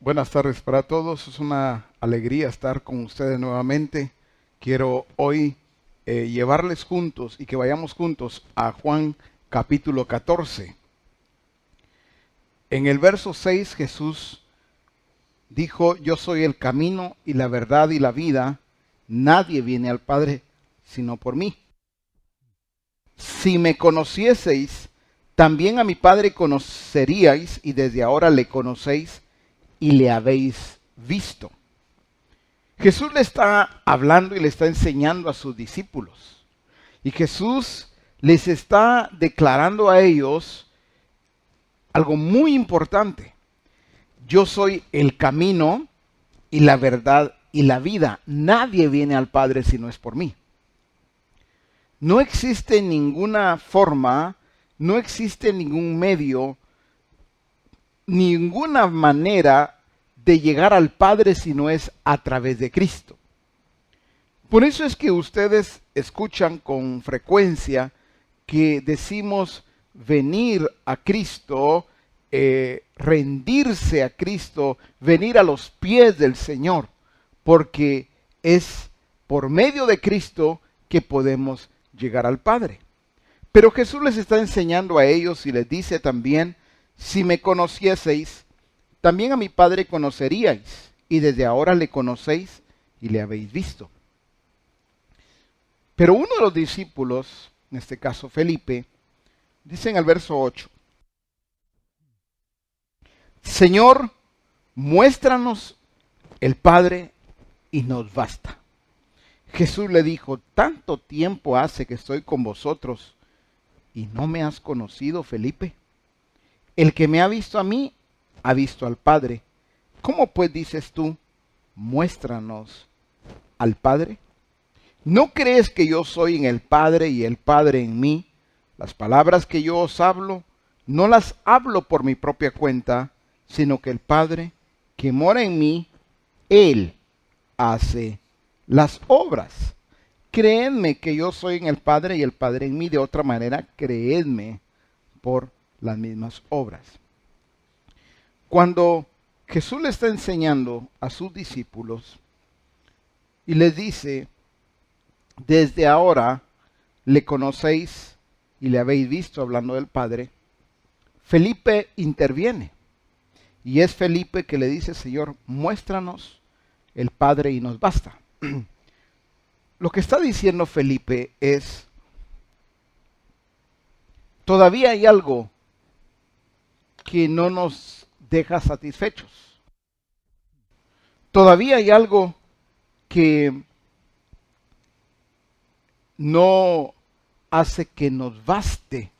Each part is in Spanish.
Buenas tardes para todos. Es una alegría estar con ustedes nuevamente. Quiero hoy llevarles juntos y que vayamos juntos a Juan capítulo 14. En el verso 6 Jesús dijo: yo soy el camino y la verdad y la vida. Nadie viene al Padre sino por mí. Si me conocieseis, también a mi Padre conoceríais, y desde ahora le conocéis y le habéis visto. Jesús le está hablando y le está enseñando a sus discípulos. Y Jesús les está declarando a ellos algo muy importante. Yo soy el camino y la verdad y la vida. Nadie viene al Padre si no es por mí. No existe ninguna forma, no existe ningún medio, ninguna manera de llegar al Padre si no es a través de Cristo. Por eso es que ustedes escuchan con frecuencia que decimos venir a Cristo, rendirse a Cristo, venir a los pies del Señor, porque es por medio de Cristo que podemos llegar al Padre. Pero Jesús les está enseñando a ellos y les dice también: si me conocieseis, también a mi Padre conoceríais, y desde ahora le conocéis y le habéis visto. Pero uno de los discípulos, en este caso Felipe, dice en el verso 8: Señor, muéstranos el Padre y nos basta. Jesús le dijo: tanto tiempo hace que estoy con vosotros y no me has conocido, Felipe. El que me ha visto a mí, ha visto al Padre. ¿Cómo pues dices tú, muéstranos al Padre? ¿No crees que yo soy en el Padre y el Padre en mí? Las palabras que yo os hablo, no las hablo por mi propia cuenta, sino que el Padre que mora en mí, Él hace las obras. Creedme que yo soy en el Padre y el Padre en mí. De otra manera, creedme por las mismas obras. Cuando Jesús le está enseñando a sus discípulos y les dice: desde ahora le conocéis y le habéis visto, hablando del Padre, Felipe interviene. Y es Felipe que le dice: Señor, muéstranos el Padre y nos basta. Lo que está diciendo Felipe es: todavía hay algo que no nos deja satisfechos. Todavía hay algo que no hace que nos baste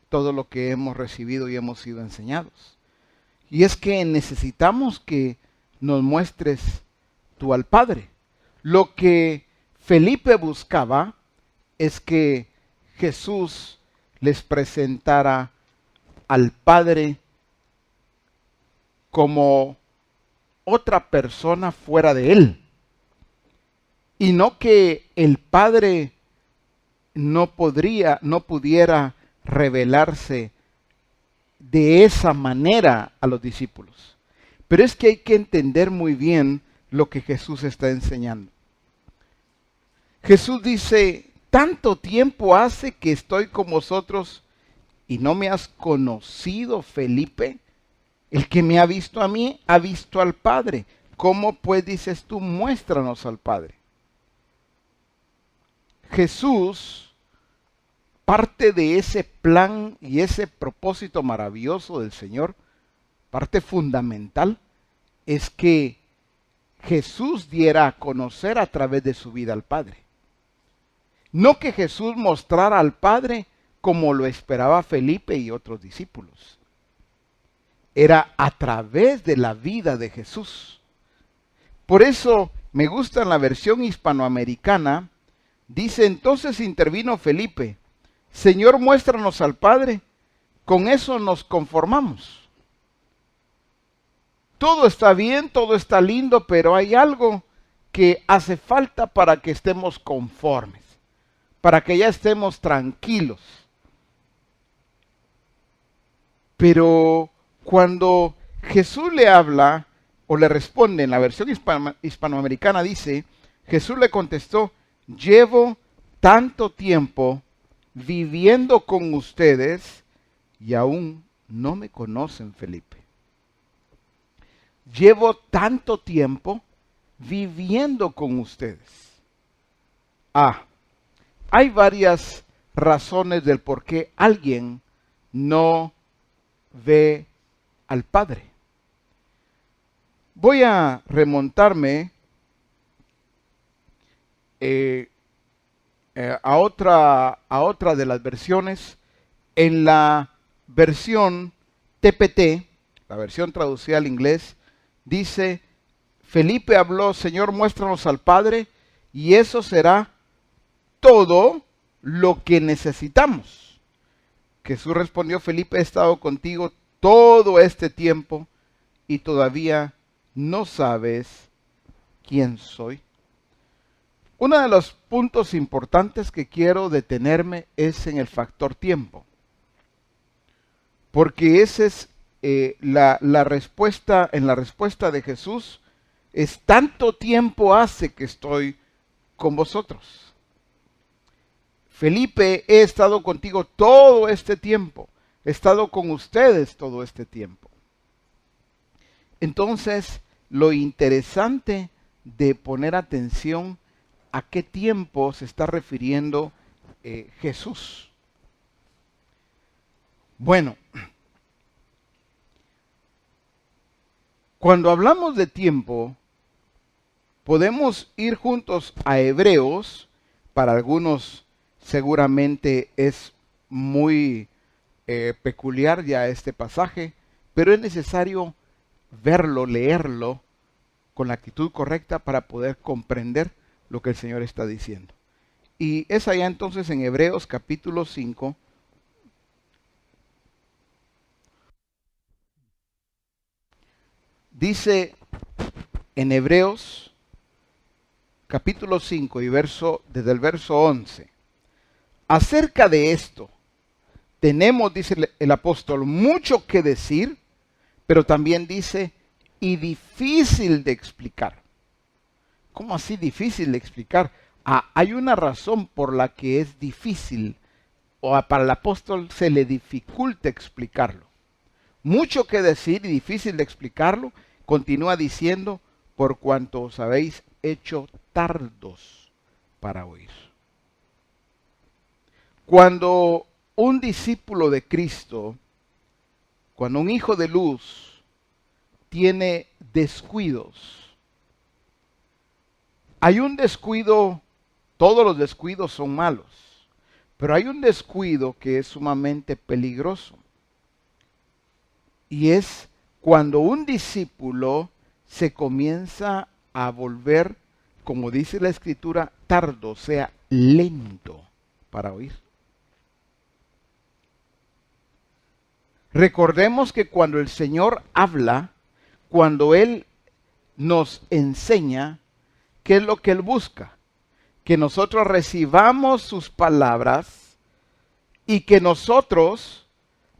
todo lo que hemos recibido y hemos sido enseñados. Y es que necesitamos que nos muestres tú al Padre. Lo que Felipe buscaba es que Jesús les presentara al Padre como otra persona fuera de él. Y no que el Padre no pudiera revelarse de esa manera a los discípulos. Pero es que hay que entender muy bien lo que Jesús está enseñando. Jesús dice: tanto tiempo hace que estoy con vosotros y no me has conocido, Felipe. El que me ha visto a mí, ha visto al Padre. ¿Cómo pues dices tú, muéstranos al Padre? Jesús, parte de ese plan y ese propósito maravilloso del Señor, parte fundamental, es que Jesús diera a conocer a través de su vida al Padre. No que Jesús mostrara al Padre como lo esperaba Felipe y otros discípulos. Era a través de la vida de Jesús. Por eso me gusta en la versión hispanoamericana, dice: entonces intervino Felipe: Señor, muéstranos al Padre, con eso nos conformamos. Todo está bien, todo está lindo, pero hay algo que hace falta para que estemos conformes, para que ya estemos tranquilos. Pero cuando Jesús le habla o le responde en la versión hispanoamericana, dice, Jesús le contestó, llevo tanto tiempo viviendo con ustedes y aún no me conocen, Felipe. Llevo tanto tiempo viviendo con ustedes. Hay varias razones del por qué alguien no ve al Padre. Voy a remontarme a otra de las versiones. En la versión TPT, la versión traducida al inglés, dice, Felipe habló, Señor, muéstranos al Padre, y eso será todo lo que necesitamos. Jesús respondió, Felipe, he estado contigo todo este tiempo y todavía no sabes quién soy. Uno de los puntos importantes que quiero detenerme es en el factor tiempo, porque esa es la respuesta. En la respuesta de Jesús es tanto tiempo hace que estoy con vosotros. Felipe, he estado contigo todo este tiempo, he estado con ustedes todo este tiempo. Entonces, lo interesante de poner atención a qué tiempo se está refiriendo Jesús. Bueno, cuando hablamos de tiempo, podemos ir juntos a Hebreos. Para algunos seguramente es muy peculiar ya este pasaje, pero es necesario verlo, leerlo con la actitud correcta para poder comprender lo que el Señor está diciendo. Y es allá entonces en Hebreos capítulo 5. Dice en Hebreos capítulo 5 y desde el verso 11. Acerca de esto tenemos, dice el apóstol, mucho que decir, pero también dice, y difícil de explicar. ¿Cómo así difícil de explicar? Hay una razón por la que es difícil, o para el apóstol se le dificulta explicarlo. Mucho que decir y difícil de explicarlo, continúa diciendo, por cuanto os habéis hecho tardos para oír. Cuando un discípulo de Cristo, cuando un hijo de luz tiene descuidos, hay un descuido, todos los descuidos son malos, pero hay un descuido que es sumamente peligroso. Y es cuando un discípulo se comienza a volver, como dice la Escritura, tardo, o sea, lento para oír. Recordemos que cuando el Señor habla, cuando Él nos enseña, ¿qué es lo que Él busca? Que nosotros recibamos sus palabras y que nosotros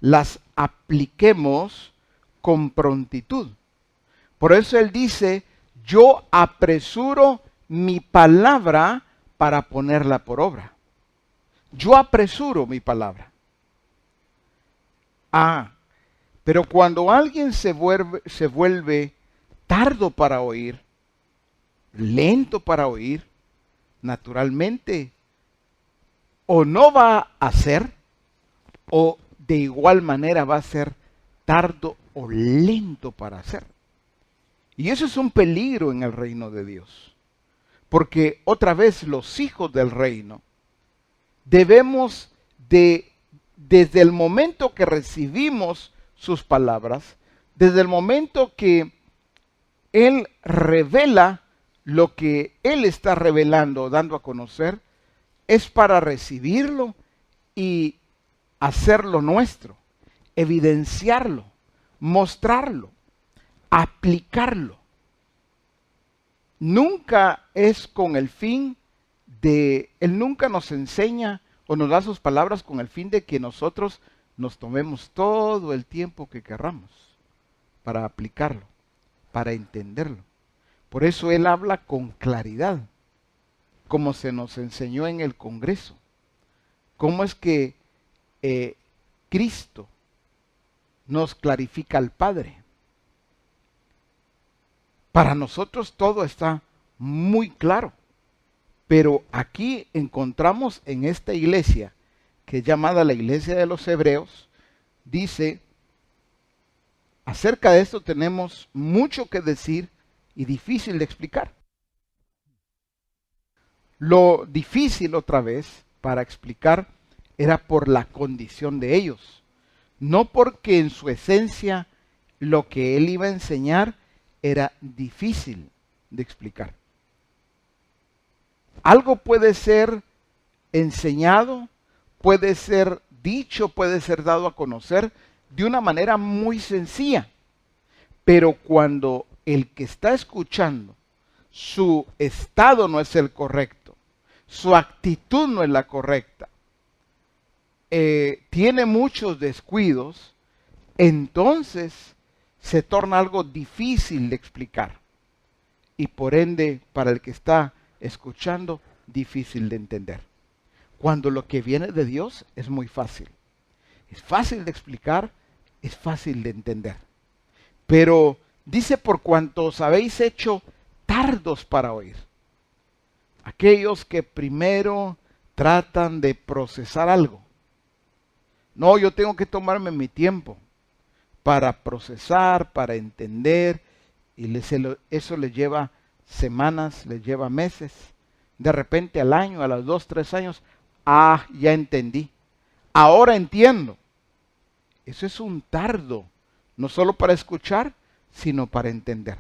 las apliquemos con prontitud. Por eso Él dice, yo apresuro mi palabra para ponerla por obra. Yo apresuro mi palabra. Pero cuando alguien se vuelve tardo para oír, lento para oír, naturalmente, o no va a hacer, o de igual manera va a ser tardo o lento para hacer. Y eso es un peligro en el reino de Dios. Porque otra vez los hijos del reino debemos desde el momento que recibimos sus palabras, desde el momento que Él revela lo que Él está revelando, dando a conocer, es para recibirlo y hacerlo nuestro, evidenciarlo, mostrarlo, aplicarlo. Nunca es con el fin de, Él nunca nos enseña o nos da sus palabras con el fin de que nosotros nos tomemos todo el tiempo que querramos para aplicarlo, para entenderlo. Por eso Él habla con claridad, como se nos enseñó en el Congreso. ¿Cómo es que Cristo nos clarifica al Padre? Para nosotros todo está muy claro, pero aquí encontramos en esta iglesia, que es llamada la iglesia de los Hebreos, dice, acerca de esto tenemos mucho que decir y difícil de explicar. Lo difícil otra vez para explicar era por la condición de ellos, no porque en su esencia lo que él iba a enseñar era difícil de explicar. Algo puede ser enseñado, puede ser dicho, puede ser dado a conocer de una manera muy sencilla, pero cuando el que está escuchando, su estado no es el correcto, su actitud no es la correcta, tiene muchos descuidos, entonces se torna algo difícil de explicar y por ende para el que está escuchando difícil de entender. Cuando lo que viene de Dios es muy fácil. Es fácil de explicar, es fácil de entender. Pero dice, por cuanto os habéis hecho tardos para oír. Aquellos que primero tratan de procesar algo. No, yo tengo que tomarme mi tiempo para procesar, para entender, y eso les lleva semanas, les lleva meses. De repente al año, a los 2, 3 años, ya entendí. Ahora entiendo. Eso es un tardo, no solo para escuchar, sino para entender.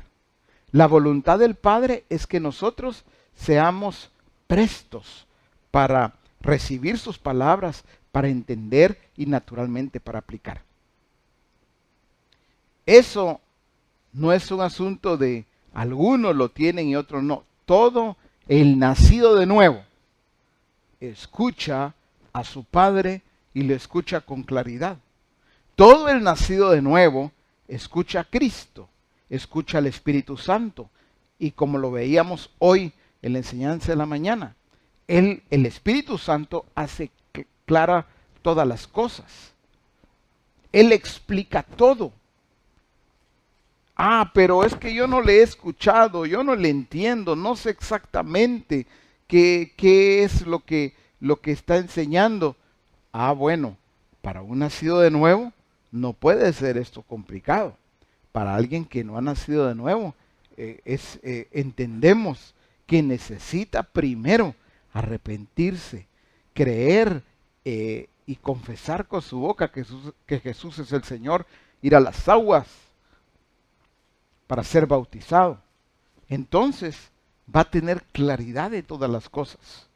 La voluntad del Padre es que nosotros seamos prestos para recibir sus palabras, para entender y naturalmente para aplicar. Eso no es un asunto de algunos lo tienen y otros no. Todo el nacido de nuevo escucha a su Padre y lo escucha con claridad. Todo el nacido de nuevo escucha a Cristo, escucha al Espíritu Santo. Y como lo veíamos hoy en la enseñanza de la mañana, el Espíritu Santo hace clara todas las cosas. Él explica todo. Pero es que yo no le he escuchado, yo no le entiendo, no sé exactamente qué es lo que está enseñando. Bueno, para un nacido de nuevo no puede ser esto complicado. Para alguien que no ha nacido de nuevo, entendemos que necesita primero arrepentirse, creer y confesar con su boca que Jesús es el Señor, ir a las aguas para ser bautizado. Entonces va a tener claridad de todas las cosas.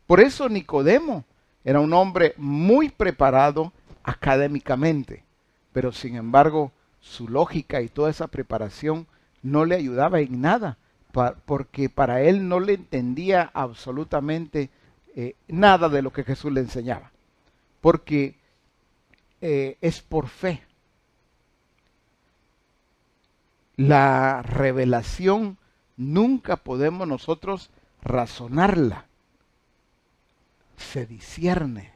Por eso Nicodemo era un hombre muy preparado académicamente, pero sin embargo su lógica y toda esa preparación no le ayudaba en nada, porque para él no le entendía absolutamente nada de lo que Jesús le enseñaba, porque es por fe. La revelación nunca podemos nosotros razonarla. Se discierne.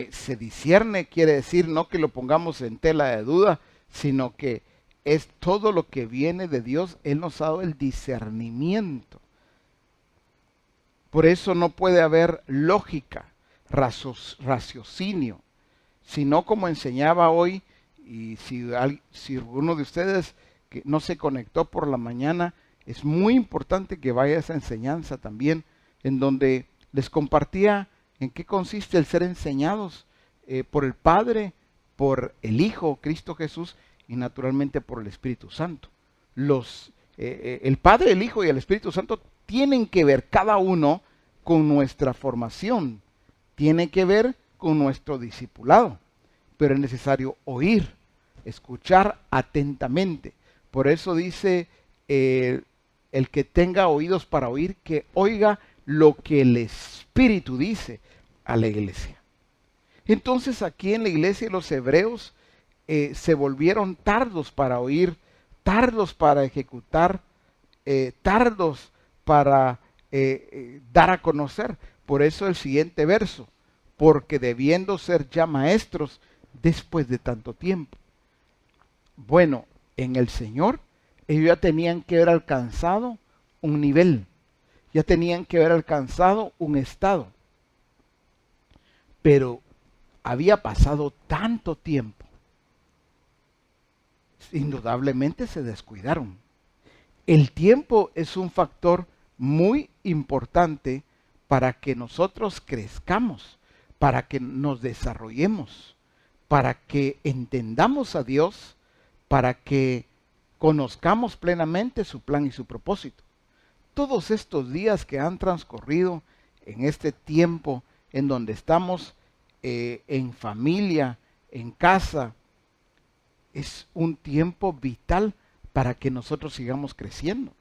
Se discierne quiere decir no que lo pongamos en tela de duda, sino que es todo lo que viene de Dios. Él nos ha dado el discernimiento. Por eso no puede haber lógica, raciocinio, sino como enseñaba hoy. Y si alguno de ustedes que no se conectó por la mañana, es muy importante que vaya a esa enseñanza también, en donde les compartía en qué consiste el ser enseñados por el Padre, por el Hijo, Cristo Jesús, y naturalmente por el Espíritu Santo. El Padre, el Hijo y el Espíritu Santo tienen que ver cada uno con nuestra formación, tienen que ver con nuestro discipulado, pero es necesario oír, escuchar atentamente. Por eso dice el que tenga oídos para oír, que oiga lo que el Espíritu dice a la iglesia. Entonces aquí en la iglesia los hebreos se volvieron tardos para oír tardos para ejecutar, tardos para dar a conocer. Por eso el siguiente verso, porque debiendo ser ya maestros después de tanto tiempo. Bueno, en el Señor ellos ya tenían que haber alcanzado un nivel, ya tenían que haber alcanzado un estado, pero había pasado tanto tiempo, indudablemente se descuidaron. El tiempo es un factor muy importante para que nosotros crezcamos, para que nos desarrollemos, para que entendamos a Dios, para que conozcamos plenamente su plan y su propósito. Todos estos días que han transcurrido en este tiempo en donde estamos en familia, en casa, es un tiempo vital para que nosotros sigamos creciendo.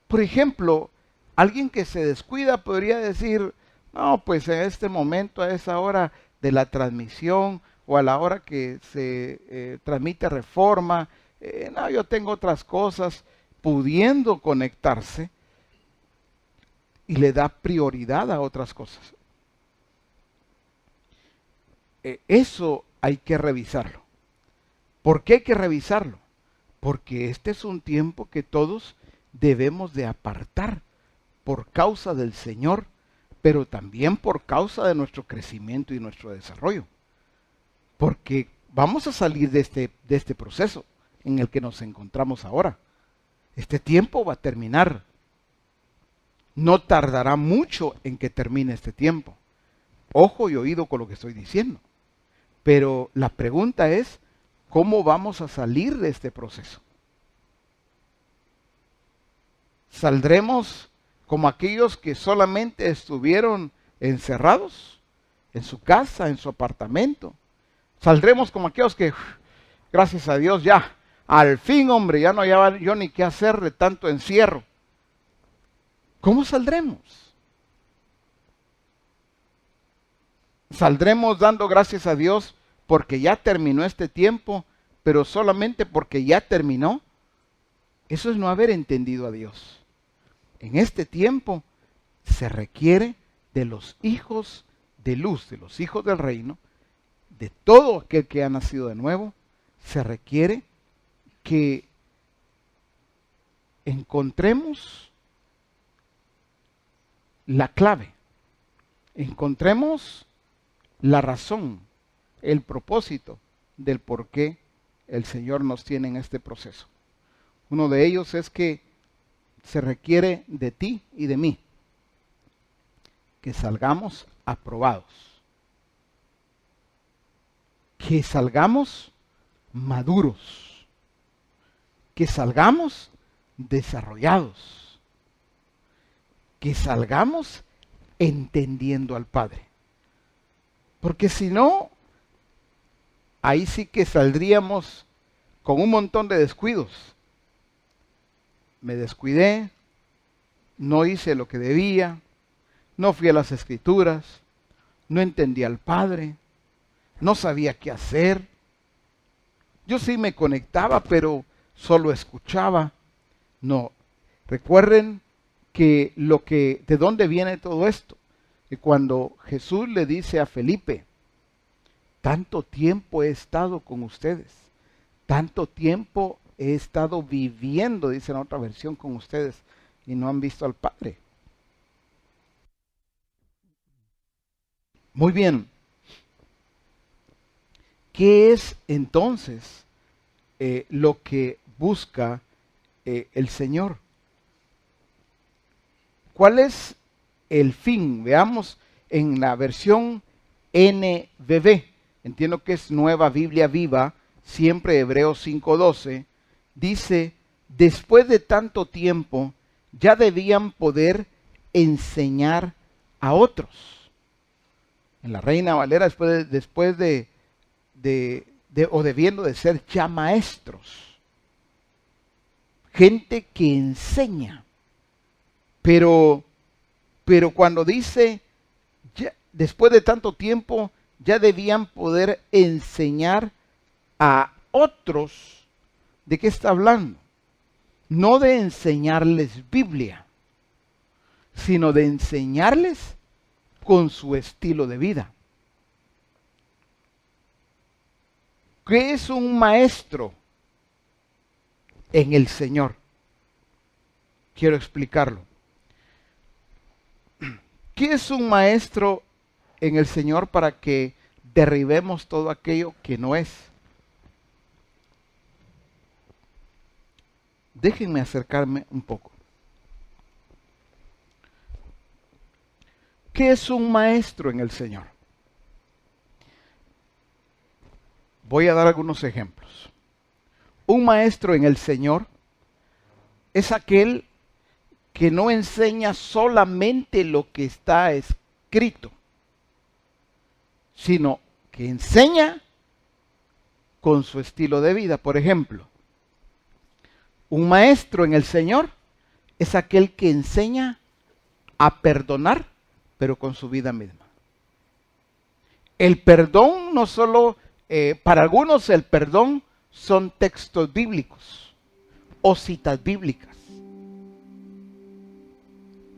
Por ejemplo, alguien que se descuida podría decir, no, pues en este momento, a esa hora de la transmisión o a la hora que se transmite Reforma, no, yo tengo otras cosas, pudiendo conectarse, y le da prioridad a otras cosas. Eso hay que revisarlo. ¿Por qué hay que revisarlo? Porque este es un tiempo que todos debemos de apartar por causa del Señor, pero también por causa de nuestro crecimiento y nuestro desarrollo. Porque vamos a salir de este proceso en el que nos encontramos ahora. Este tiempo va a terminar. No tardará mucho en que termine este tiempo. Ojo y oído con lo que estoy diciendo. Pero la pregunta es, ¿cómo vamos a salir de este proceso? ¿Saldremos como aquellos que solamente estuvieron encerrados en su casa, en su apartamento? ¿Saldremos como aquellos que, gracias a Dios, ya, al fin, hombre, ya no hallaba yo ni qué hacer de tanto encierro? ¿Cómo saldremos? ¿Saldremos dando gracias a Dios porque ya terminó este tiempo, pero solamente porque ya terminó? Eso es no haber entendido a Dios. En este tiempo se requiere de los hijos de luz, de los hijos del reino, de todo aquel que ha nacido de nuevo, se requiere que encontremos la clave, encontremos la razón, el propósito del por qué el Señor nos tiene en este proceso. Uno de ellos es que se requiere de ti y de mí que salgamos aprobados, que salgamos maduros, que salgamos desarrollados, que salgamos entendiendo al Padre. Porque si no, ahí sí que saldríamos con un montón de descuidos. Me descuidé, no hice lo que debía, no fui a las Escrituras, no entendí al Padre, no sabía qué hacer. Yo sí me conectaba, pero solo escuchaba. No, recuerden que de dónde viene todo esto. Que cuando Jesús le dice a Felipe, tanto tiempo he estado con ustedes, tanto tiempo he estado viviendo, dice en otra versión, con ustedes, y no han visto al Padre. Muy bien. ¿Qué es entonces lo que busca el Señor? ¿Cuál es el fin? Veamos en la versión NBV. Entiendo que es Nueva Biblia Viva, siempre Hebreos 5:12. Dice, después de tanto tiempo, ya debían poder enseñar a otros. En la Reina Valera, después de o debiendo de ser ya maestros. Gente que enseña. Pero cuando dice, ya, después de tanto tiempo, ya debían poder enseñar a otros, ¿De qué está hablando? No de enseñarles Biblia, sino de enseñarles con su estilo de vida. ¿Qué es un maestro en el Señor? Quiero explicarlo. ¿Qué es un maestro en el Señor para que derribemos todo aquello que no es? Déjenme acercarme un poco. ¿Qué es un maestro en el Señor? Voy a dar algunos ejemplos. Un maestro en el Señor es aquel que no enseña solamente lo que está escrito, sino que enseña con su estilo de vida. Por ejemplo, un maestro en el Señor es aquel que enseña a perdonar, pero con su vida misma. El perdón no solo, para algunos el perdón son textos bíblicos o citas bíblicas.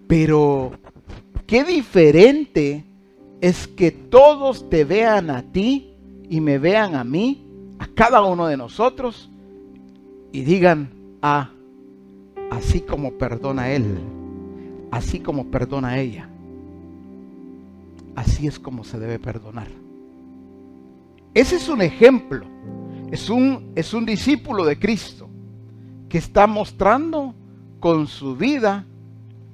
Pero qué diferente es que todos te vean a ti y me vean a mí, a cada uno de nosotros, y digan, ah, así como perdona él, así como perdona ella, así es como se debe perdonar. Ese es un ejemplo, es un discípulo de Cristo que está mostrando con su vida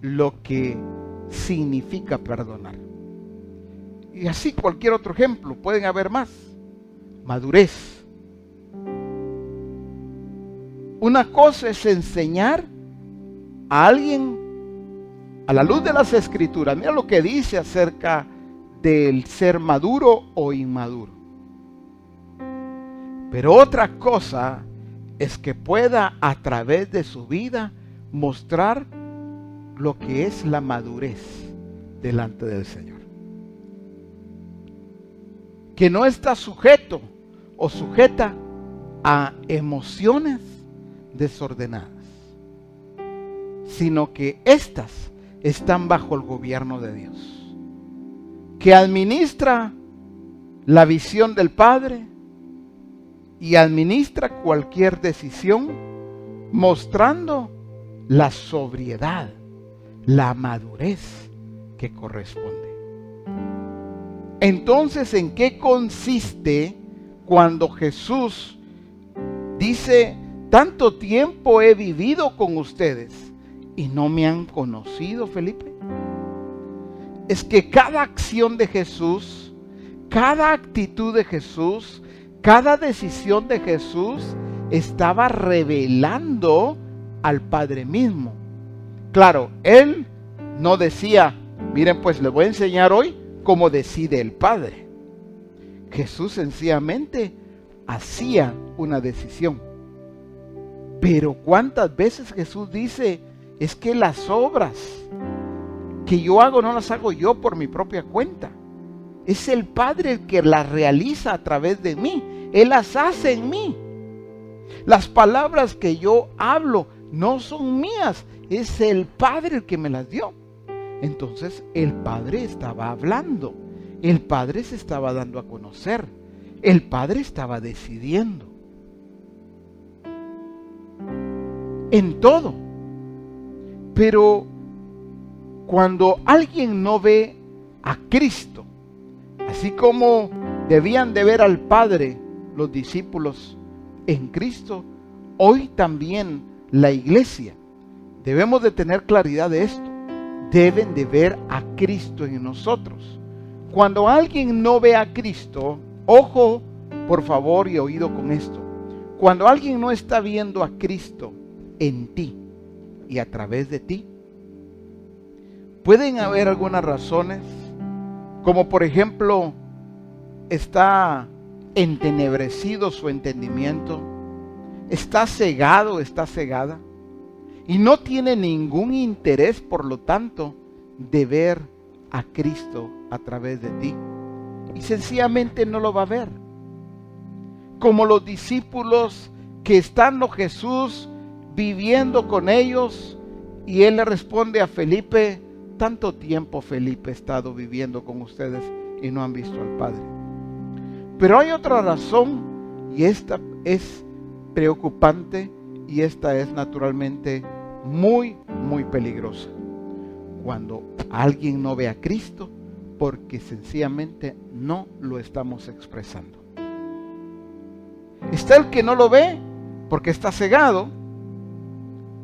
lo que significa perdonar. Y así cualquier otro ejemplo, pueden haber más. Madurez. Una cosa es enseñar a alguien a la luz de las Escrituras. Mira lo que dice acerca del ser maduro o inmaduro. Pero otra cosa es que pueda a través de su vida mostrar lo que es la madurez delante del Señor. Que no está sujeto o sujeta a emociones desordenadas, sino que éstas están bajo el gobierno de Dios, que administra la visión del Padre y administra cualquier decisión mostrando la sobriedad, la madurez que corresponde. Entonces, ¿en qué consiste cuando Jesús dice, tanto tiempo he vivido con ustedes y no me han conocido, Felipe? Es que cada acción de Jesús, cada actitud de Jesús, cada decisión de Jesús estaba revelando al Padre mismo. Claro, Él no decía, miren, pues les voy a enseñar hoy cómo decide el Padre. Jesús sencillamente hacía una decisión. Pero ¿cuántas veces Jesús dice, es que las obras que yo hago no las hago yo por mi propia cuenta? Es el Padre el que las realiza a través de mí. Él las hace en mí. Las palabras que yo hablo no son mías, es el Padre el que me las dio. Entonces el Padre estaba hablando, el Padre se estaba dando a conocer, el Padre estaba decidiendo. En todo. Pero cuando alguien no ve a Cristo, así como debían de ver al Padre los discípulos en Cristo, hoy también la iglesia debemos de tener claridad de esto. Deben de ver a Cristo en nosotros. Cuando alguien no ve a Cristo, ojo, por favor, y oído con esto. Cuando alguien no está viendo a Cristo en ti y a través de ti, pueden haber algunas razones, como por ejemplo, está entenebrecido su entendimiento, está cegado, está cegada, y no tiene ningún interés, por lo tanto, de ver a Cristo a través de ti. Y sencillamente no lo va a ver. Como los discípulos que estando Jesús viviendo con ellos, y él le responde a Felipe: tanto tiempo, Felipe, he estado viviendo con ustedes y no han visto al Padre. Pero hay otra razón, y esta es preocupante, y esta es naturalmente muy, muy peligrosa. Cuando alguien no ve a Cristo, porque sencillamente no lo estamos expresando. Está el que no lo ve porque está cegado,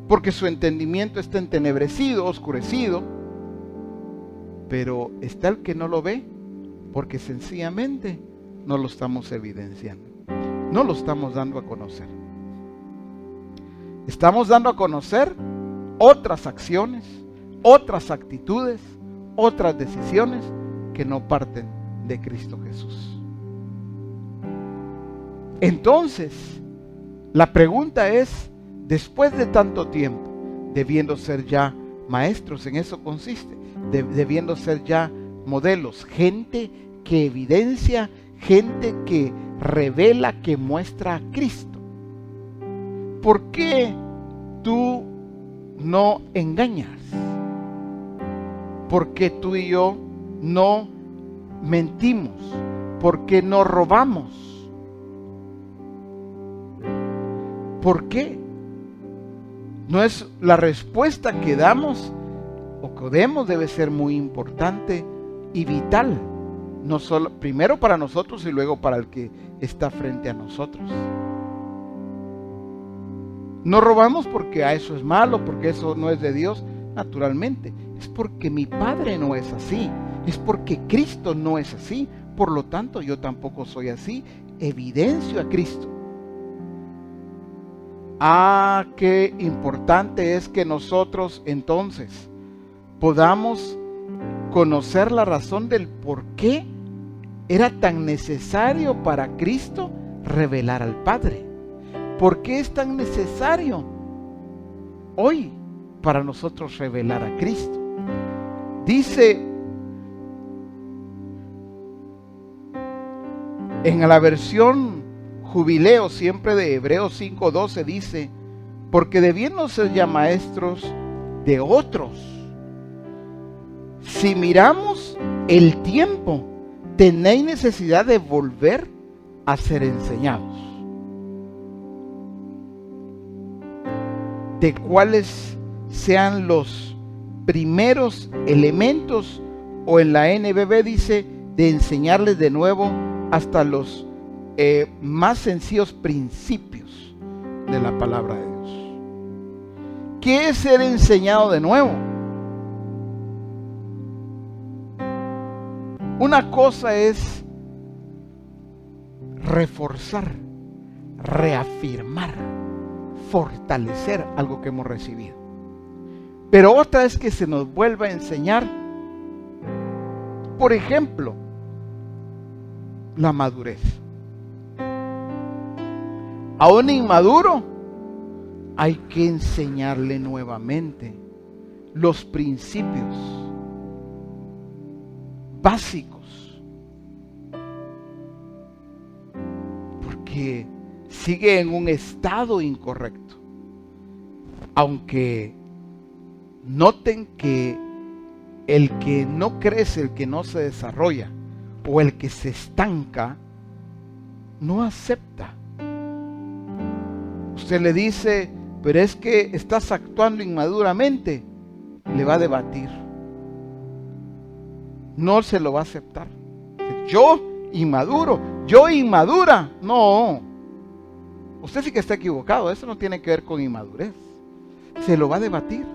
porque su entendimiento está entenebrecido, oscurecido. Pero está el que no lo ve porque sencillamente no lo estamos evidenciando, no lo estamos dando a conocer. Estamos dando a conocer otras acciones, otras actitudes, otras decisiones que no parten de Cristo Jesús. Entonces, la pregunta es, después de tanto tiempo, debiendo ser ya maestros, en eso consiste, debiendo ser ya modelos, gente que evidencia, gente que revela, que muestra a Cristo. ¿Por qué tú no engañas? ¿Por qué tú y yo no mentimos? ¿Por qué no robamos? ¿Por qué? No es la respuesta que damos o que demos, debe ser muy importante y vital, no solo primero para nosotros y luego para el que está frente a nosotros. No robamos porque a eso es malo, porque eso no es de Dios, naturalmente. Es porque mi Padre no es así, es porque Cristo no es así, por lo tanto yo tampoco soy así, evidencio a Cristo. Qué importante es que nosotros entonces podamos conocer la razón del por qué era tan necesario para Cristo revelar al Padre. ¿Por qué es tan necesario hoy para nosotros revelar a Cristo? Dice en la versión Jubileo, siempre de Hebreos 5:12, dice: porque debiendo ser ya maestros de otros, si miramos el tiempo, tenéis necesidad de volver a ser enseñados. De cuáles sean los primeros elementos, o en la NBB dice, de enseñarles de nuevo hasta los más sencillos principios de la palabra de Dios. ¿Qué es ser enseñado de nuevo? Una cosa es reforzar, reafirmar, fortalecer algo que hemos recibido. Pero otra es que se nos vuelva a enseñar. Por ejemplo, la madurez. A un inmaduro hay que enseñarle nuevamente los principios básicos, porque sigue en un estado incorrecto. Aunque noten que el que no crece, el que no se desarrolla o el que se estanca, no acepta. Usted le dice, pero es que estás actuando inmaduramente, le va a debatir. No se lo va a aceptar. Yo inmaduro, yo inmadura. No, usted sí que está equivocado. Eso no tiene que ver con inmadurez. Se lo va a debatir.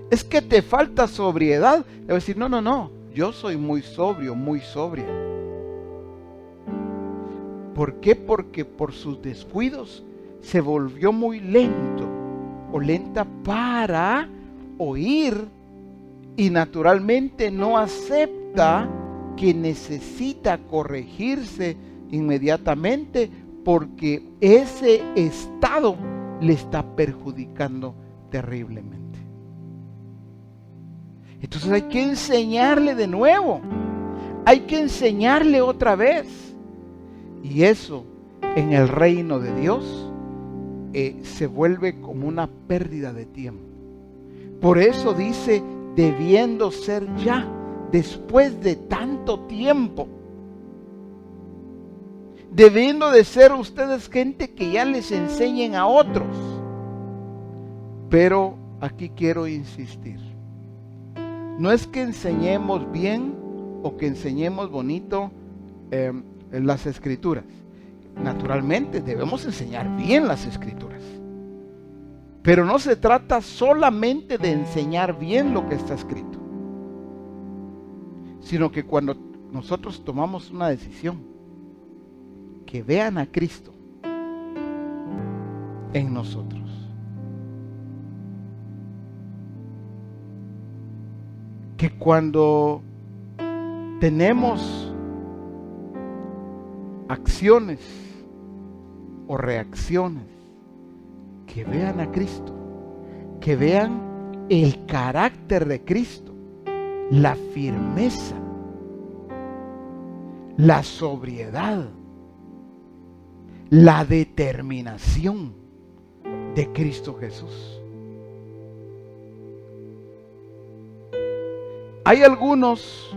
Es que te falta sobriedad. Le va a decir, no, yo soy muy sobrio, muy sobria. ¿Por qué? Porque por sus descuidos se volvió muy lento o lenta para oír, y naturalmente no acepta que necesita corregirse inmediatamente, porque ese estado le está perjudicando terriblemente. Entonces hay que enseñarle de nuevo, hay que enseñarle otra vez. Y eso en el reino de Dios se vuelve como una pérdida de tiempo. Por eso dice, debiendo ser ya, después de tanto tiempo. Debiendo de ser ustedes gente que ya les enseñen a otros. Pero aquí quiero insistir. No es que enseñemos bien o que enseñemos bonito las escrituras. Naturalmente debemos enseñar bien las escrituras. Pero no se trata solamente de enseñar bien lo que está escrito, sino que cuando nosotros tomamos una decisión, que vean a Cristo en nosotros. Que cuando tenemos acciones o reacciones, que vean a Cristo, que vean el carácter de Cristo, la firmeza, la sobriedad, la determinación de Cristo Jesús. Hay algunos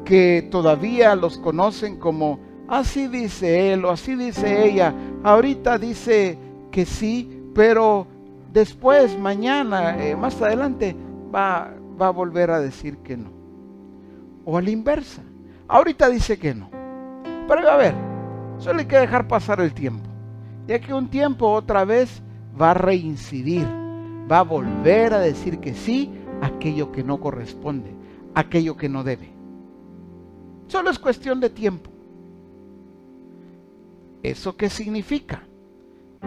que todavía los conocen como así dice él o así dice ella. Ahorita dice que sí, pero después, mañana, más adelante, va a volver a decir que no. O a la inversa. Ahorita dice que no, pero a ver, solo hay que dejar pasar el tiempo. Ya que un tiempo otra vez va a reincidir, va a volver a decir que sí, aquello que no corresponde, aquello que no debe. Solo es cuestión de tiempo. ¿Eso qué significa?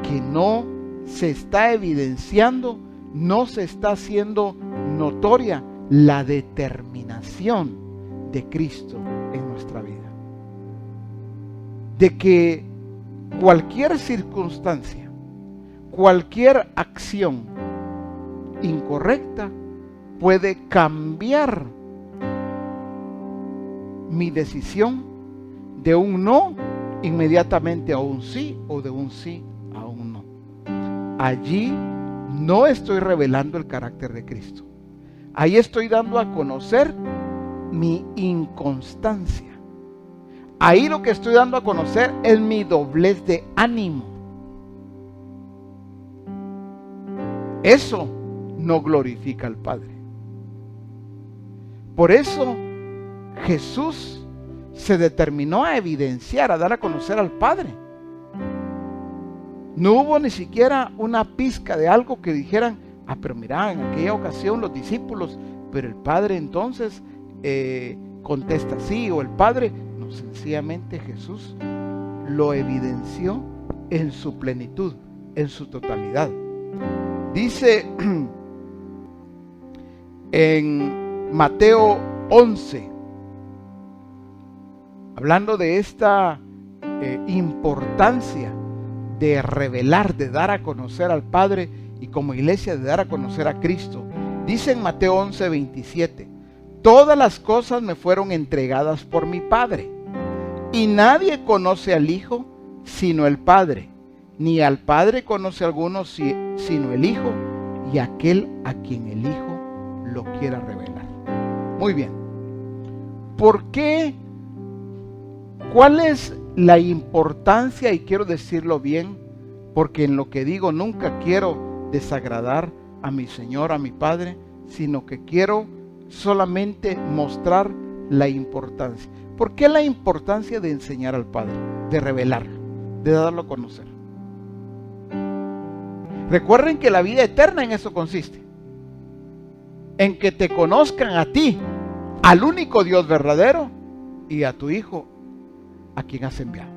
Que no se está evidenciando, no se está haciendo notoria la determinación de Cristo en nuestra vida. De que cualquier circunstancia, cualquier acción incorrecta puede cambiar mi decisión de un no inmediatamente a un sí o de un sí a un no. Allí no estoy revelando el carácter de Cristo. Ahí estoy dando a conocer mi inconstancia. Ahí lo que estoy dando a conocer es mi doblez de ánimo. Eso no glorifica al Padre. Por eso Jesús se determinó a evidenciar, a dar a conocer al Padre. No hubo ni siquiera una pizca de algo que dijeran, pero mira, en aquella ocasión los discípulos, pero el Padre entonces contesta así, o el Padre, no, sencillamente Jesús lo evidenció en su plenitud, en su totalidad. Dice en Mateo 11, hablando de esta importancia de revelar, de dar a conocer al Padre y como iglesia de dar a conocer a Cristo. Dice en Mateo 11, 27, todas las cosas me fueron entregadas por mi Padre y nadie conoce al Hijo sino el Padre, ni al Padre conoce a alguno sino el Hijo y aquel a quien el Hijo lo quiera revelar. Muy bien. ¿Por qué? ¿Cuál es la importancia? Y quiero decirlo bien, porque en lo que digo nunca quiero desagradar a mi Señor, a mi Padre, sino que quiero solamente mostrar la importancia. ¿Por qué la importancia de enseñar al Padre? De revelarlo, de darlo a conocer. Recuerden que la vida eterna en eso consiste. En que te conozcan a ti, al único Dios verdadero, y a tu Hijo, a quien has enviado.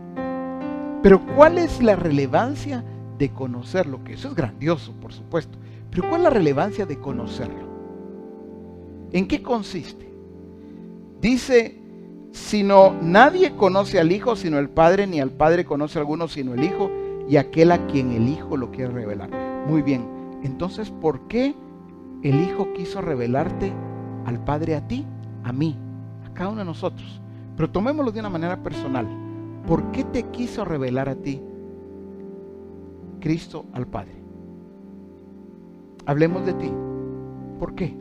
Pero ¿cuál es la relevancia de conocerlo? Que eso es grandioso, por supuesto. Pero ¿cuál es la relevancia de conocerlo? ¿En qué consiste? Dice, sino nadie conoce al Hijo sino el Padre, ni al Padre conoce a alguno sino el Hijo, y aquel a quien el Hijo lo quiere revelar. Muy bien, entonces, ¿por qué el Hijo quiso revelarte al Padre a ti, a mí, a cada uno de nosotros? Pero tomémoslo de una manera personal. ¿por qué te quiso revelar a ti Cristo al Padre? Hablemos de ti. ¿Por qué?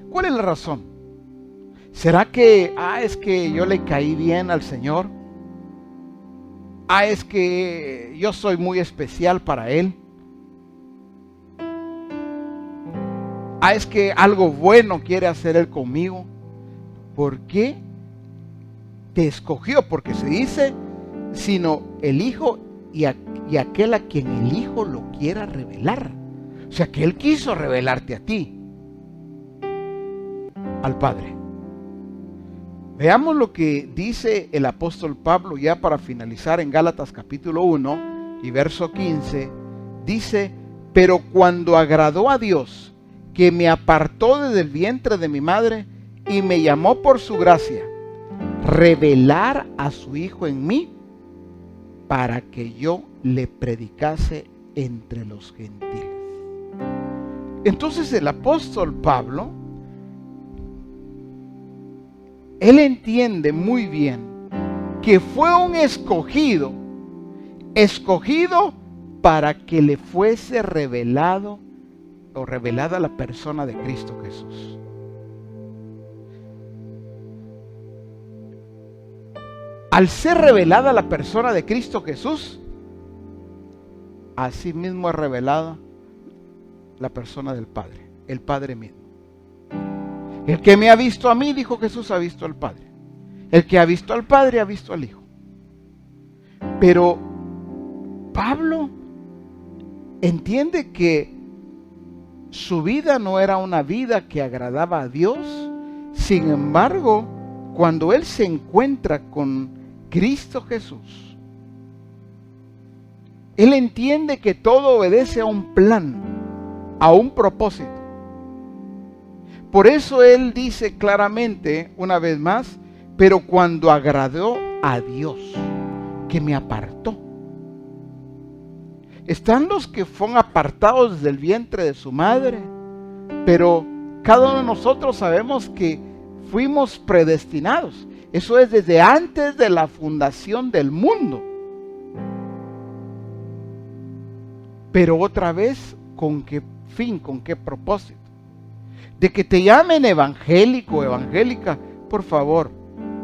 ¿Cuál es la razón? ¿Será que, es que yo le caí bien al Señor? Es que yo soy muy especial para Él. Es que algo bueno quiere hacer Él conmigo. ¿Por qué te escogió? Porque se dice, sino el Hijo y aquel a quien el Hijo lo quiera revelar. O sea que Él quiso revelarte a ti, al Padre. Veamos lo que dice el apóstol Pablo ya para finalizar en Gálatas capítulo 1 y verso 15. Dice, pero cuando agradó a Dios, que me apartó desde el vientre de mi madre y me llamó por su gracia, revelar a su Hijo en mí para que yo le predicase entre los gentiles. Entonces el apóstol Pablo, él entiende muy bien que fue un escogido para que le fuese revelado o revelada la persona de Cristo Jesús. Al ser revelada la persona de Cristo Jesús, así mismo es revelada la persona del Padre, el Padre mismo. El que me ha visto a mí, dijo Jesús, ha visto al Padre. El que ha visto al Padre, ha visto al Hijo. Pero Pablo entiende que su vida no era una vida que agradaba a Dios. Sin embargo, cuando él se encuentra con Cristo Jesús, él entiende que todo obedece a un plan, a un propósito. Por eso él dice claramente, una vez más, pero cuando agradó a Dios, que me apartó. Están los que fueron apartados desde el vientre de su madre, pero cada uno de nosotros sabemos que fuimos predestinados. Eso es desde antes de la fundación del mundo. Pero otra vez, ¿con qué fin? ¿Con qué propósito? De que te llamen evangélico o evangélica, por favor,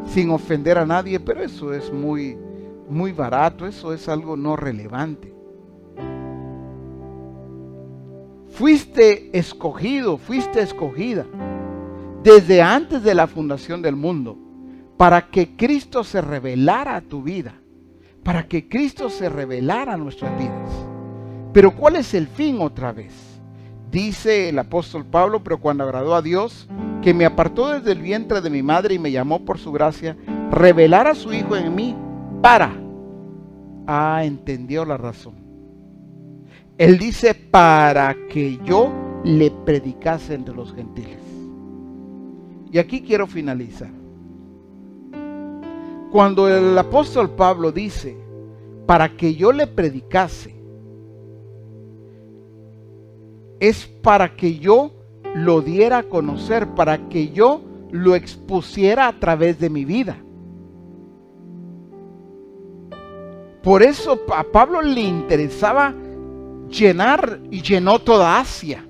sin ofender a nadie, pero eso es muy barato, eso es algo no relevante. Fuiste escogido, fuiste escogida desde antes de la fundación del mundo para que Cristo se revelara a tu vida, para que Cristo se revelara a nuestras vidas. Pero ¿cuál es el fin otra vez? Dice el apóstol Pablo, pero cuando agradó a Dios, que me apartó desde el vientre de mi madre y me llamó por su gracia, revelar a su Hijo en mí para... entendió la razón. Él dice, para que yo le predicase entre los gentiles. Y aquí quiero finalizar. Cuando el apóstol Pablo dice, para que yo le predicase, es para que yo lo diera a conocer, para que yo lo expusiera a través de mi vida. Por eso a Pablo le interesaba llenar y llenó toda Asia.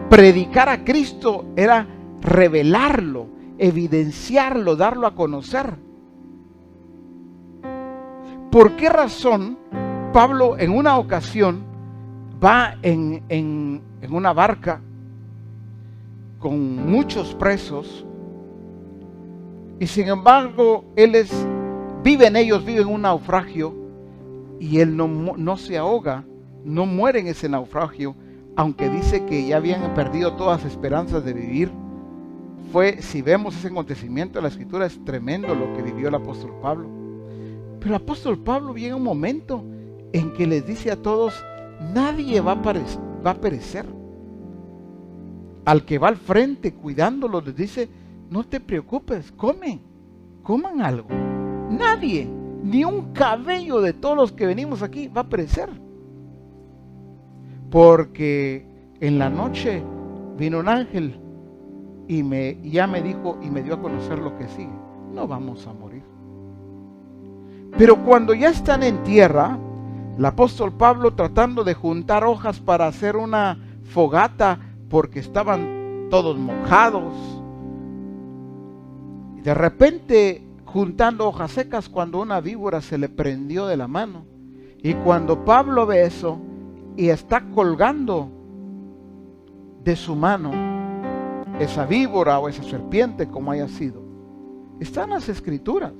Predicar a Cristo era revelarlo, evidenciarlo, darlo a conocer. ¿Por qué razón Pablo en una ocasión va en una barca con muchos presos y sin embargo vive en un naufragio y él no se ahoga, no muere en ese naufragio, aunque dice que ya habían perdido todas las esperanzas de vivir? Si vemos ese acontecimiento en la Escritura, es tremendo lo que vivió el apóstol Pablo. Pero el apóstol Pablo llega un momento en que les dice a todos, nadie va a perecer. Al que va al frente cuidándolos les dice, no te preocupes, coman algo. Nadie, ni un cabello de todos los que venimos aquí va a perecer. Porque en la noche vino un ángel ya me dijo y me dio a conocer lo que sigue. No vamos a morir. Pero cuando ya están en tierra, el apóstol Pablo, tratando de juntar hojas para hacer una fogata, porque estaban todos mojados, y de repente, juntando hojas secas, cuando una víbora se le prendió de la mano, y cuando Pablo ve eso y está colgando de su mano esa víbora o esa serpiente, como haya sido, están las escrituras.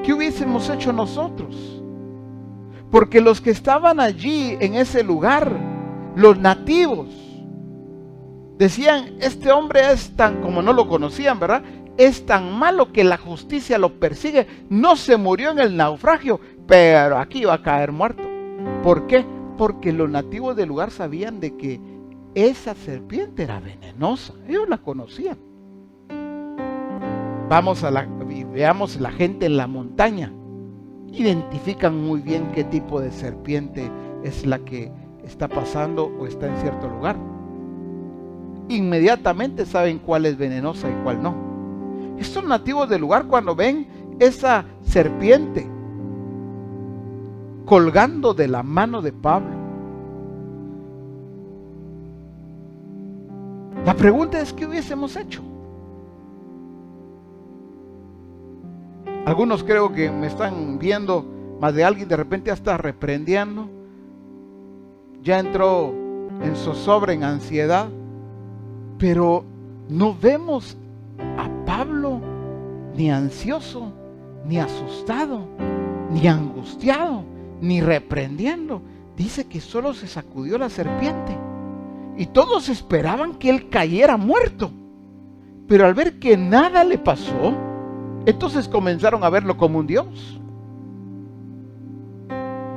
¿Qué hubiésemos hecho nosotros? Porque los que estaban allí en ese lugar, los nativos, decían, este hombre es tan, como no lo conocían, ¿verdad? Es tan malo que la justicia lo persigue. No se murió en el naufragio, pero aquí va a caer muerto. ¿Por qué? Porque los nativos del lugar sabían de que esa serpiente era venenosa. Ellos la conocían. Veamos la gente en la montaña. Identifican muy bien qué tipo de serpiente es la que está pasando o está en cierto lugar. Inmediatamente saben cuál es venenosa y cuál no. Estos nativos del lugar, cuando ven esa serpiente colgando de la mano de Pablo, la pregunta es, ¿qué hubiésemos hecho? Algunos creo que me están viendo, más de alguien de repente ya está reprendiendo, ya entró en zozobra, en ansiedad, pero no vemos a Pablo ni ansioso, ni asustado, ni angustiado, ni reprendiendo. Dice que solo se sacudió la serpiente y todos esperaban que él cayera muerto, pero al ver que nada le pasó, entonces comenzaron a verlo como un Dios.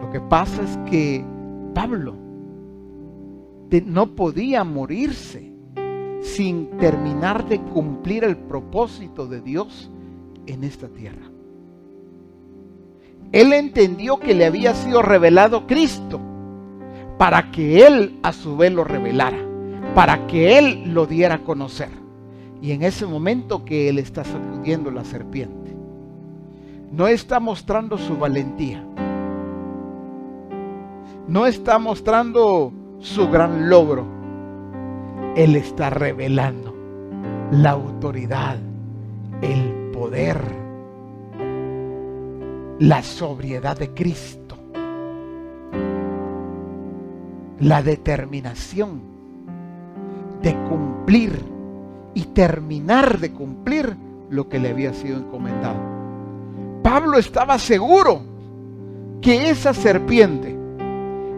Lo que pasa es que Pablo no podía morirse sin terminar de cumplir el propósito de Dios en esta tierra. Él entendió que le había sido revelado Cristo para que él a su vez lo revelara, para que él lo diera a conocer. Y en ese momento que él está sacudiendo la serpiente, no está mostrando su valentía, no está mostrando su gran logro. Él está revelando la autoridad, el poder, la sobriedad de Cristo, la determinación de cumplir y terminar de cumplir lo que le había sido encomendado. Pablo estaba seguro que esa serpiente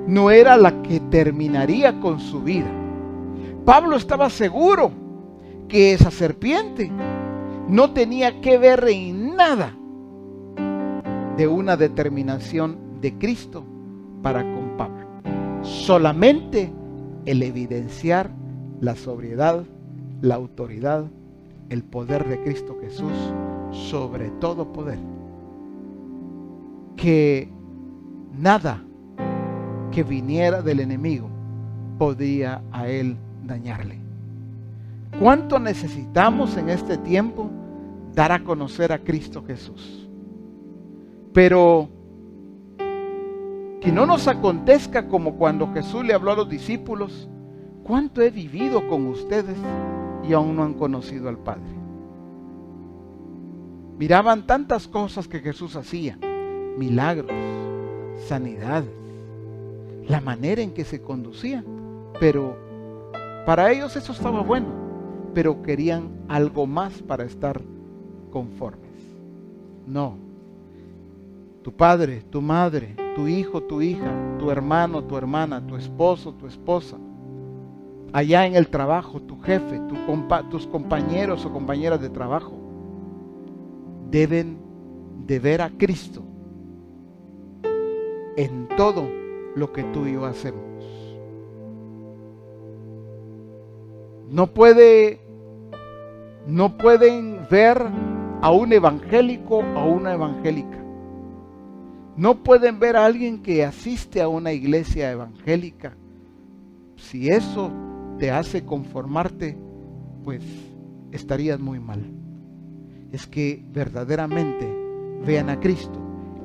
no era la que terminaría con su vida. Pablo estaba seguro que esa serpiente no tenía que ver en nada de una determinación de Cristo para con Pablo. Solamente el evidenciar la sobriedad, la autoridad, el poder de Cristo Jesús sobre todo poder. Que nada que viniera del enemigo podía a él dañarle. ¿Cuánto necesitamos en este tiempo dar a conocer a Cristo Jesús? Pero que no nos acontezca como cuando Jesús le habló a los discípulos: ¿cuánto he vivido con ustedes y aún no han conocido al Padre? Miraban tantas cosas que Jesús hacía, milagros, sanidades, la manera en que se conducía, pero para ellos eso estaba bueno, pero querían algo más para estar conformes. No, tu padre, tu madre, tu hijo, tu hija, tu hermano, tu hermana, tu esposo, tu esposa, allá en el trabajo, tu jefe, tus compañeros o compañeras de trabajo, deben de ver a Cristo en todo lo que tú y yo hacemos. No pueden ver a un evangélico o a una evangélica. No pueden ver a alguien que asiste a una iglesia evangélica si eso te hace conformarte, pues estarías muy mal. Es que verdaderamente vean a Cristo.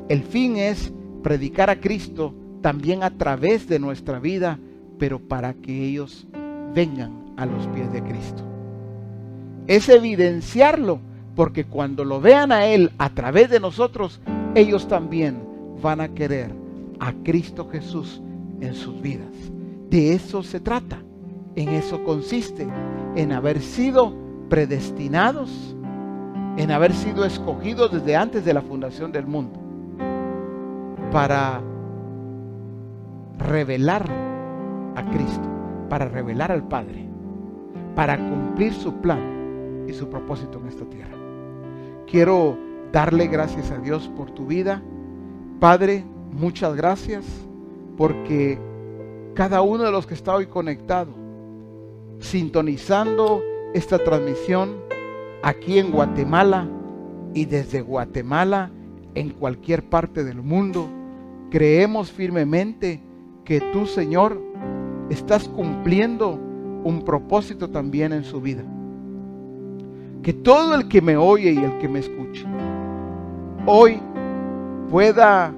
El fin es predicar a Cristo también a través de nuestra vida, pero para que ellos vengan a los pies de Cristo. Es evidenciarlo, porque cuando lo vean a Él a través de nosotros, ellos también van a querer a Cristo Jesús en sus vidas. De eso se trata, en eso consiste, en haber sido predestinados, en haber sido escogidos desde antes de la fundación del mundo, para revelar a Cristo, para revelar al Padre, para cumplir su plan y su propósito en esta tierra. Quiero darle gracias a Dios por tu vida. Padre, muchas gracias, porque cada uno de los que está hoy conectado, sintonizando esta transmisión aquí en Guatemala y desde Guatemala en cualquier parte del mundo, creemos firmemente que tú, Señor, estás cumpliendo un propósito también en su vida. Que todo el que me oye y el que me escuche hoy pueda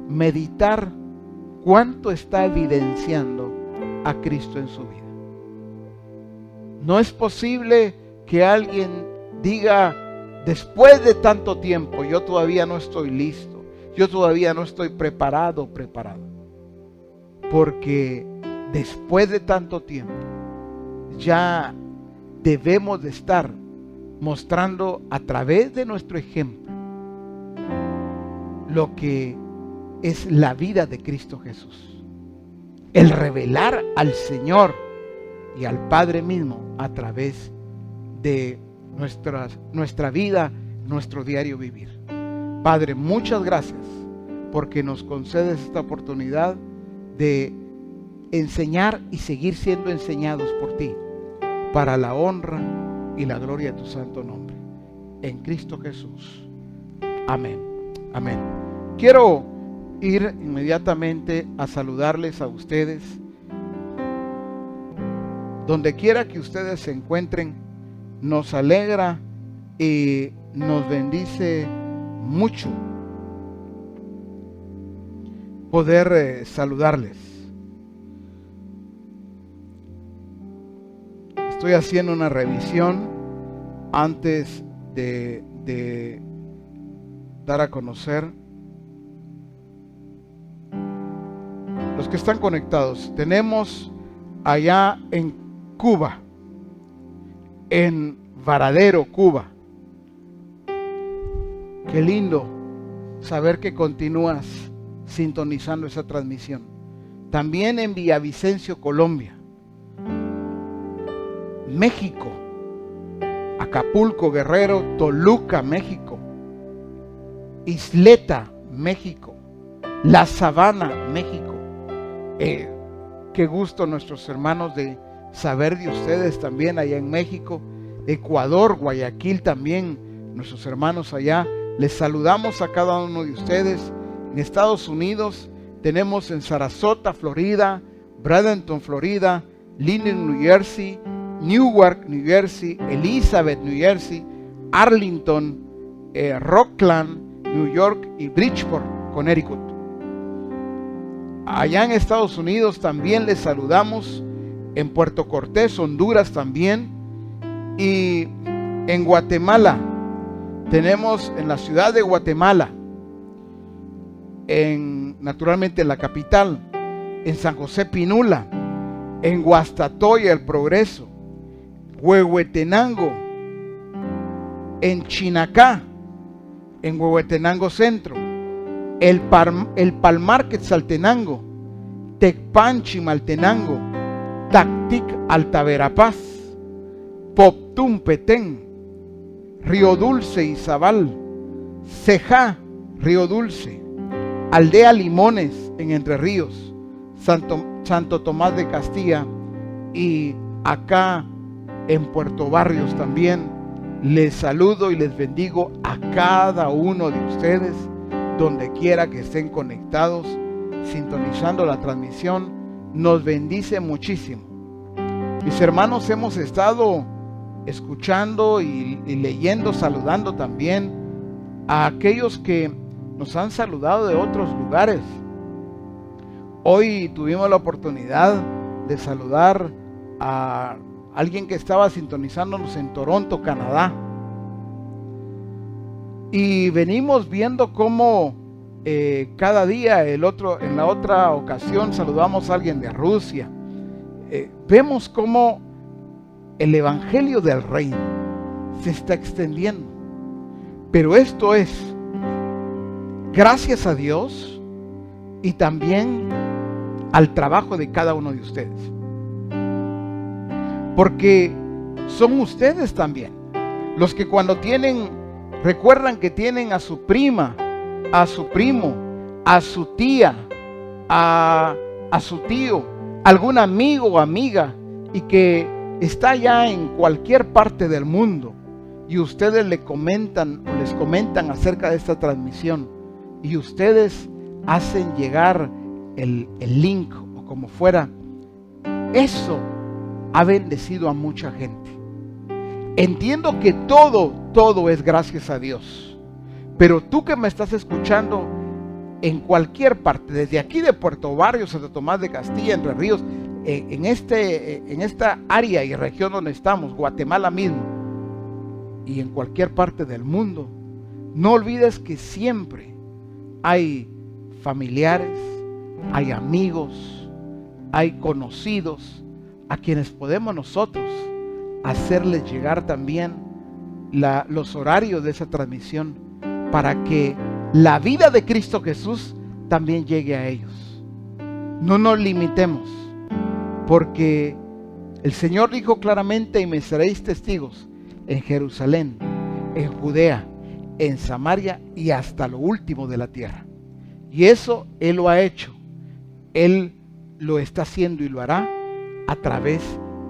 meditar cuánto está evidenciando a Cristo en su vida. No es posible que alguien diga, después de tanto tiempo, yo todavía no estoy listo, yo todavía no estoy preparado. Porque después de tanto tiempo, ya debemos de estar mostrando a través de nuestro ejemplo lo que es la vida de Cristo Jesús. El revelar al Señor y al Padre mismo a través de nuestra vida, nuestro diario vivir. Padre, muchas gracias porque nos concedes esta oportunidad de enseñar y seguir siendo enseñados por ti, para la honra y la gloria de tu santo nombre. En Cristo Jesús. Amén. Amén. Quiero ir inmediatamente a saludarles a ustedes. Donde quiera que ustedes se encuentren, nos alegra y nos bendice mucho poder saludarles. Estoy haciendo una revisión antes de dar a conocer los que están conectados. Tenemos allá en Cuba, en Varadero, Cuba. Qué lindo saber que continúas sintonizando esa transmisión. También en Villavicencio, Colombia. México, Acapulco, Guerrero, Toluca, México, Isleta, México, La Sabana, México. Qué gusto nuestros hermanos de saber de ustedes también allá en México, Ecuador, Guayaquil también, nuestros hermanos allá. Les saludamos a cada uno de ustedes. En Estados Unidos tenemos en Sarasota, Florida, Bradenton, Florida, Linden, New Jersey, Newark, New Jersey, Elizabeth, New Jersey, Arlington, Rockland, New York y Bridgeport, Connecticut. Allá en Estados Unidos también les saludamos, en Puerto Cortés, Honduras también, y en Guatemala tenemos en la ciudad de Guatemala, naturalmente en la capital, en San José Pinula, en Guastatoya, El Progreso, Huehuetenango, en Chinacá, en Huehuetenango Centro, el Palmar Quetzaltenango, Tecpan Maltenango, Tactic Altaverapaz, Poptún Petén, Río Dulce Izabal, Cejá, Río Dulce, Aldea Limones en Entre Ríos, Santo Tomás de Castilla, y acá en Puerto Barrios también. Les saludo y les bendigo a cada uno de ustedes, donde quiera que estén conectados, sintonizando la transmisión. Nos bendice muchísimo. Mis hermanos, hemos estado escuchando y leyendo, saludando también a aquellos que nos han saludado de otros lugares. Hoy tuvimos la oportunidad de saludar a alguien que estaba sintonizándonos en Toronto, Canadá. Y venimos viendo cómo cada día, en la otra ocasión saludamos a alguien de Rusia. Vemos cómo el evangelio del reino se está extendiendo. Pero esto es gracias a Dios y también al trabajo de cada uno de ustedes. Porque son ustedes también los que cuando recuerdan que tienen a su prima, a su primo, a su tía, a su tío, algún amigo o amiga, y que está ya en cualquier parte del mundo, y ustedes les comentan acerca de esta transmisión, y ustedes hacen llegar el link o como fuera, eso ha bendecido a mucha gente. Entiendo que todo es gracias a Dios, pero tú que me estás escuchando en cualquier parte, desde aquí de Puerto Barrio, Santo Tomás de Castilla, Entre Ríos, en esta área y región donde estamos, Guatemala mismo, y en cualquier parte del mundo, no olvides que siempre hay familiares, hay amigos, hay conocidos a quienes podemos nosotros hacerles llegar también los horarios de esa transmisión, para que la vida de Cristo Jesús también llegue a ellos. No nos limitemos, porque el Señor dijo claramente: y me seréis testigos en Jerusalén, en Judea, en Samaria y hasta lo último de la tierra. Y eso Él lo ha hecho. Él lo está haciendo y lo hará a través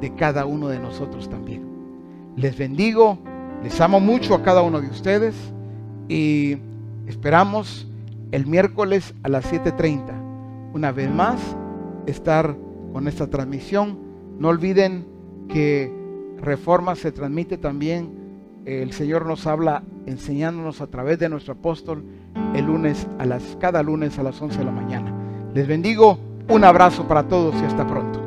de cada uno de nosotros también. Les bendigo, les amo mucho a cada uno de ustedes y esperamos el miércoles a las 7:30 una vez más estar con esta transmisión. No olviden que Reforma se transmite también. El Señor nos habla enseñándonos a través de nuestro apóstol cada lunes a las 11 de la mañana. Les bendigo, un abrazo para todos y hasta pronto.